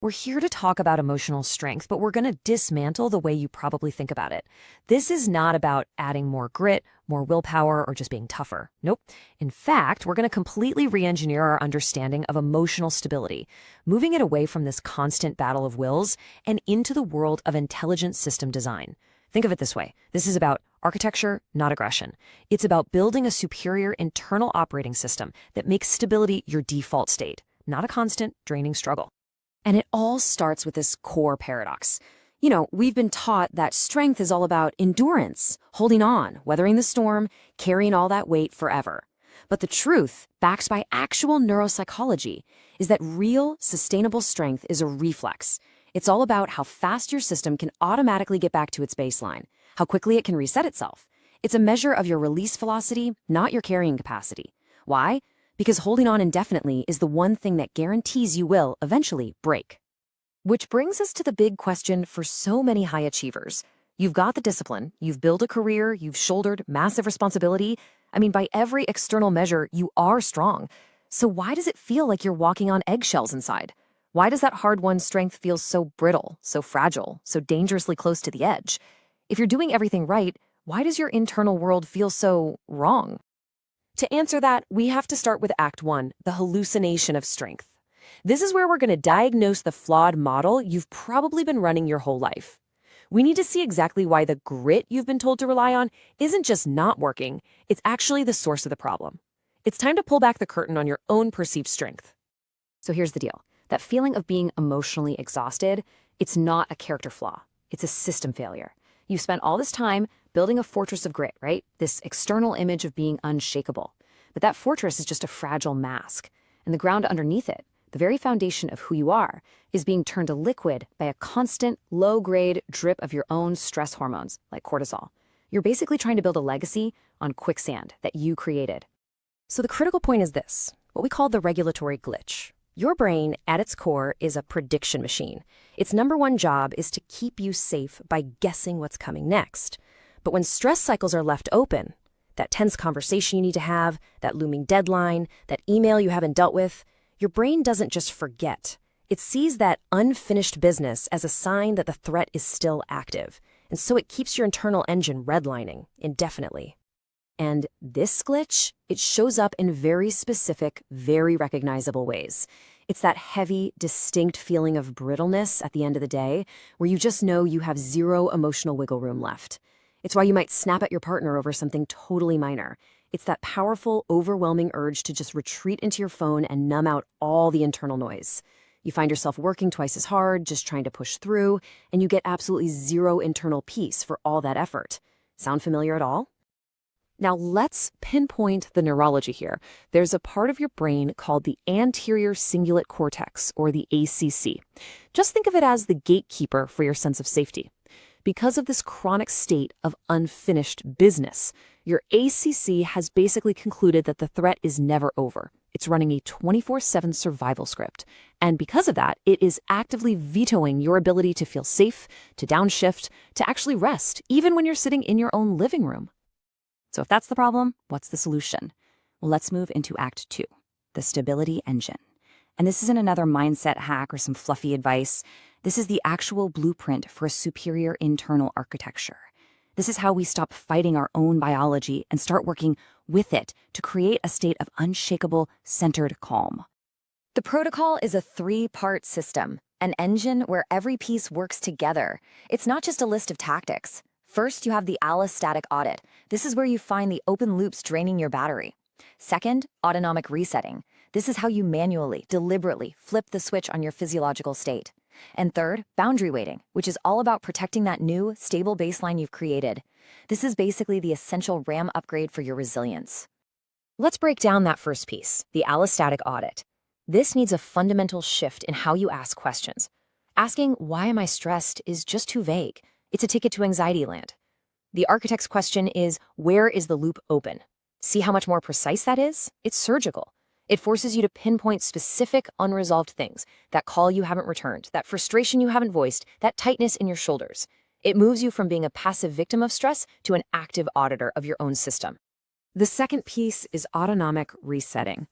We're here to talk about emotional strength, but we're going to dismantle the way you probably think about it. This is not about adding more grit, more willpower, or just being tougher. Nope. In fact, we're going to completely re-engineer our understanding of emotional stability, moving it away from this constant battle of wills and into the world of intelligent system design. Think of it this way. This is about architecture, not aggression. It's about building a superior internal operating system that makes stability your default state, not a constant, draining struggle. And it all starts with this core paradox. We've been taught that strength is all about endurance, holding on, weathering the storm, carrying all that weight forever. But the truth, backed by actual neuropsychology, is that real, sustainable strength is a reflex. It's all about how fast your system can automatically get back to its baseline, how quickly it can reset itself. It's a measure of your release velocity, not your carrying capacity. Why? Because holding on indefinitely is the one thing that guarantees you will eventually break. Which brings us to the big question for so many high achievers. You've got the discipline, you've built a career, you've shouldered massive responsibility. By every external measure, you are strong. So why does it feel like you're walking on eggshells inside? Why does that hard-won strength feel so brittle, so fragile, so dangerously close to the edge? If you're doing everything right, why does your internal world feel so wrong? To answer that, we have to start with Act 1, the hallucination of strength. This is where we're going to diagnose the flawed model you've probably been running your whole life. We need to see exactly why the grit you've been told to rely on isn't just not working, it's actually the source of the problem. It's time to pull back the curtain on your own perceived strength. So here's the deal. That feeling of being emotionally exhausted, it's not a character flaw. It's a system failure. You've spent all this time building a fortress of grit, right? This external image of being unshakable. But that fortress is just a fragile mask. And the ground underneath it, the very foundation of who you are, is being turned to liquid by a constant, low-grade drip of your own stress hormones, like cortisol. You're basically trying to build a legacy on quicksand that you created. So the critical point is this, what we call the regulatory glitch. Your brain, at its core, is a prediction machine. Its number one job is to keep you safe by guessing what's coming next. But when stress cycles are left open, that tense conversation you need to have, that looming deadline, that email you haven't dealt with, your brain doesn't just forget. It sees that unfinished business as a sign that the threat is still active. And so it keeps your internal engine redlining indefinitely. And this glitch, it shows up in very specific, very recognizable ways. It's that heavy, distinct feeling of brittleness at the end of the day, where you just know you have zero emotional wiggle room left. It's why you might snap at your partner over something totally minor. It's that powerful, overwhelming urge to just retreat into your phone and numb out all the internal noise. You find yourself working twice as hard, just trying to push through, and you get absolutely zero internal peace for all that effort. Sound familiar at all? Now let's pinpoint the neurology here. There's a part of your brain called the anterior cingulate cortex, or the ACC. Just think of it as the gatekeeper for your sense of safety. Because of this chronic state of unfinished business, your ACC has basically concluded that the threat is never over. It's running a 24/7 survival script. And because of that, it is actively vetoing your ability to feel safe, to downshift, to actually rest, even when you're sitting in your own living room. So if that's the problem, what's the solution? Well, let's move into Act 2, the stability engine. And this isn't another mindset hack or some fluffy advice. This is the actual blueprint for a superior internal architecture. This is how we stop fighting our own biology and start working with it to create a state of unshakable, centered calm. The protocol is a 3-part system, an engine where every piece works together. It's not just a list of tactics. First, you have the allostatic audit. This is where you find the open loops draining your battery. Second, autonomic resetting. This is how you manually, deliberately flip the switch on your physiological state. And third, boundary weighting, which is all about protecting that new, stable baseline you've created. This is basically the essential RAM upgrade for your resilience. Let's break down that first piece, the allostatic audit. This needs a fundamental shift in how you ask questions. Asking, "Why am I stressed?" is just too vague. It's a ticket to anxiety land. The architect's question is, where is the loop open? See how much more precise that is? It's surgical. It forces you to pinpoint specific unresolved things, that call you haven't returned, that frustration you haven't voiced, that tightness in your shoulders. It moves you from being a passive victim of stress to an active auditor of your own system. The second piece is autonomic resetting.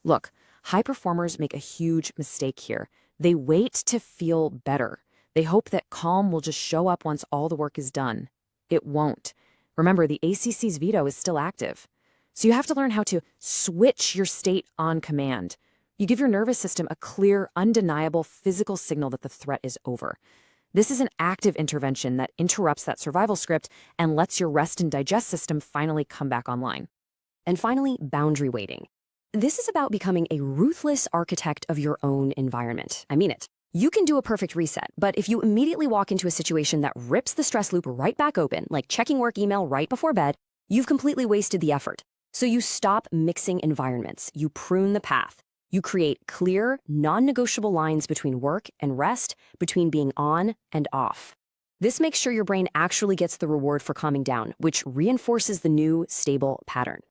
Look, high performers make a huge mistake here. They wait to feel better. They hope that calm will just show up once all the work is done. It won't. Remember, the ACC's veto is still active. So you have to learn how to switch your state on command. You give your nervous system a clear, undeniable physical signal that the threat is over. This is an active intervention that interrupts that survival script and lets your rest and digest system finally come back online. And finally, boundary weighting. This is about becoming a ruthless architect of your own environment. I mean it. You can do a perfect reset, but if you immediately walk into a situation that rips the stress loop right back open, like checking work email right before bed, you've completely wasted the effort. So you stop mixing environments. You prune the path. You create clear, non-negotiable lines between work and rest, between being on and off. This makes sure your brain actually gets the reward for calming down, which reinforces the new, stable pattern.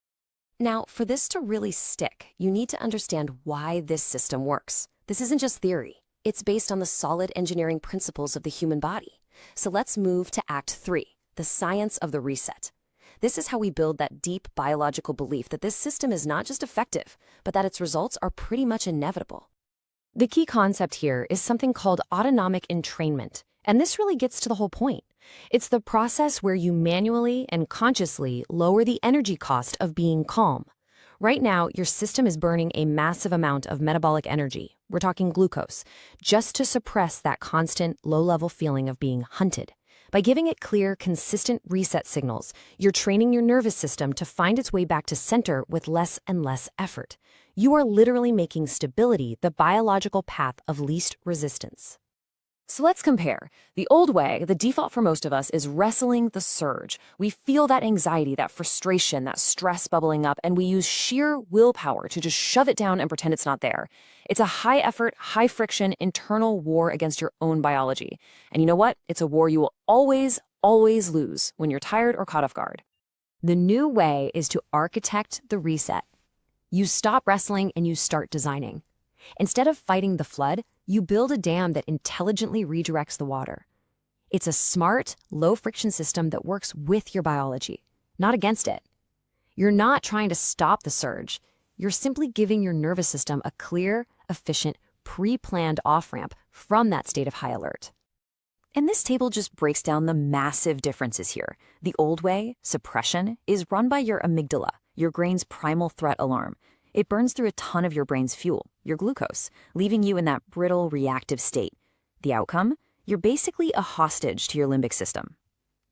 Now, for this to really stick, you need to understand why this system works. This isn't just theory. It's based on the solid engineering principles of the human body. So let's move to Act 3, the science of the reset. This is how we build that deep biological belief that this system is not just effective, but that its results are pretty much inevitable. The key concept here is something called autonomic entrainment, and this really gets to the whole point. It's the process where you manually and consciously lower the energy cost of being calm. Right now, your system is burning a massive amount of metabolic energy, we're talking glucose, just to suppress that constant, low-level feeling of being hunted. By giving it clear, consistent reset signals, you're training your nervous system to find its way back to center with less and less effort. You are literally making stability the biological path of least resistance. So let's compare. The old way, the default for most of us, is wrestling the surge. We feel that anxiety, that frustration, that stress bubbling up, and we use sheer willpower to just shove it down and pretend it's not there. It's a high-effort, high-friction, internal war against your own biology. And you know what? It's a war you will always, always lose when you're tired or caught off guard. The new way is to architect the reset. You stop wrestling and you start designing. Instead of fighting the flood, you build a dam that intelligently redirects the water. It's a smart, low-friction system that works with your biology, not against it. You're not trying to stop the surge. You're simply giving your nervous system a clear, efficient, pre-planned off-ramp from that state of high alert. And this table just breaks down the massive differences here. The old way, suppression, is run by your amygdala, your brain's primal threat alarm. It burns through a ton of your brain's fuel, your glucose, leaving you in that brittle, reactive state. The outcome? You're basically a hostage to your limbic system.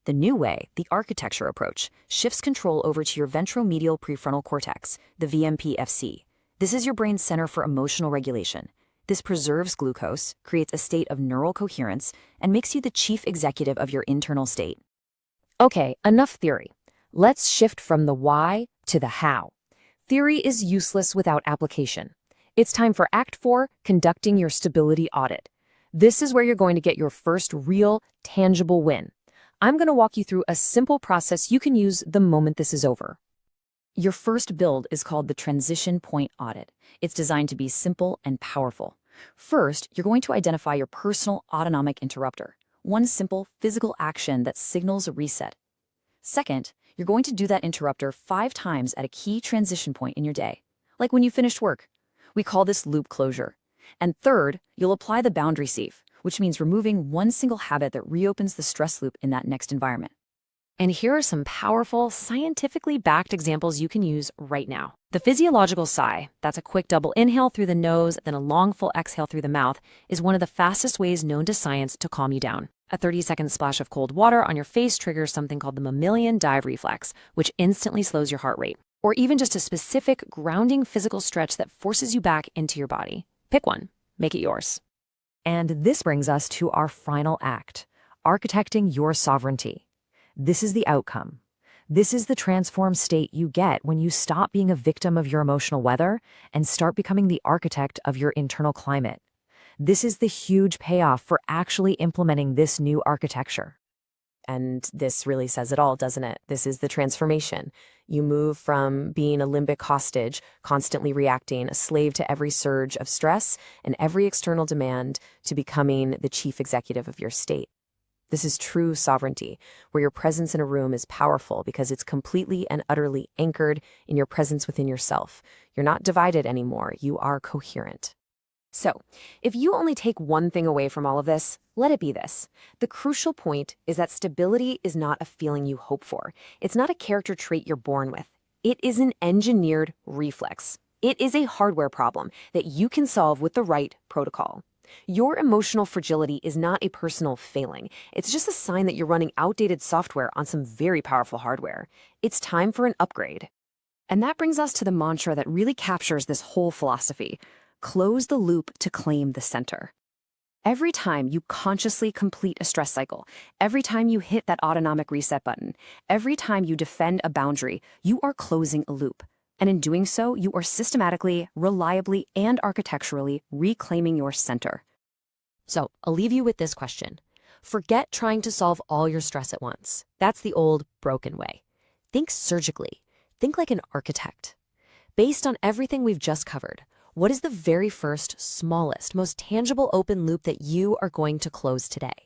The new way, the architecture approach, shifts control over to your Ventro-Medial Prefrontal Cortex, the VMPFC. This is your brain's center for emotional regulation. This preserves glucose, creates a state of neural coherence, and makes you the chief executive of your internal state. Okay, enough theory. Let's shift from the why to the how. Theory is useless without application. It's time for Act 4, conducting your stability audit. This is where you're going to get your first real, tangible win. I'm going to walk you through a simple process you can use the moment this is over. Your first build is called the Transition Point Audit. It's designed to be simple and powerful. First, you're going to identify your personal autonomic interrupter, one simple physical action that signals a reset. Second, you're going to do that interrupter 5 times at a key transition point in your day, like when you finished work. We call this loop closure. And third, you'll apply the boundary sieve, which means removing one single habit that reopens the stress loop in that next environment. And here are some powerful, scientifically backed examples you can use right now. The physiological sigh, that's a quick double inhale through the nose, then a long full exhale through the mouth, is one of the fastest ways known to science to calm you down. A 30-second splash of cold water on your face triggers something called the mammalian dive reflex, which instantly slows your heart rate. Or even just a specific grounding physical stretch that forces you back into your body. Pick one, make it yours. And this brings us to our final act, architecting your sovereignty. This is the outcome. This is the transformed state you get when you stop being a victim of your emotional weather and start becoming the architect of your internal climate. This is the huge payoff for actually implementing this new architecture. And this really says it all, doesn't it? This is the transformation. You move from being a limbic hostage, constantly reacting, a slave to every surge of stress and every external demand, to becoming the chief executive of your state. This is true sovereignty, where your presence in a room is powerful because it's completely and utterly anchored in your presence within yourself. You're not divided anymore. You are coherent. So, if you only take one thing away from all of this, let it be this. The crucial point is that stability is not a feeling you hope for. It's not a character trait you're born with. It is an engineered reflex. It is a hardware problem that you can solve with the right protocol. Your emotional fragility is not a personal failing. It's just a sign that you're running outdated software on some very powerful hardware. It's time for an upgrade. And that brings us to the mantra that really captures this whole philosophy. Close the loop to claim the center. Every time you consciously complete a stress cycle, every time you hit that autonomic reset button, every time you defend a boundary, you are closing a loop. And in doing so, you are systematically, reliably, and architecturally reclaiming your center. So I'll leave you with this question. Forget trying to solve all your stress at once. That's the old, broken way. Think surgically. Think like an architect. Based on everything we've just covered, what is the very first, smallest, most tangible open loop that you are going to close today?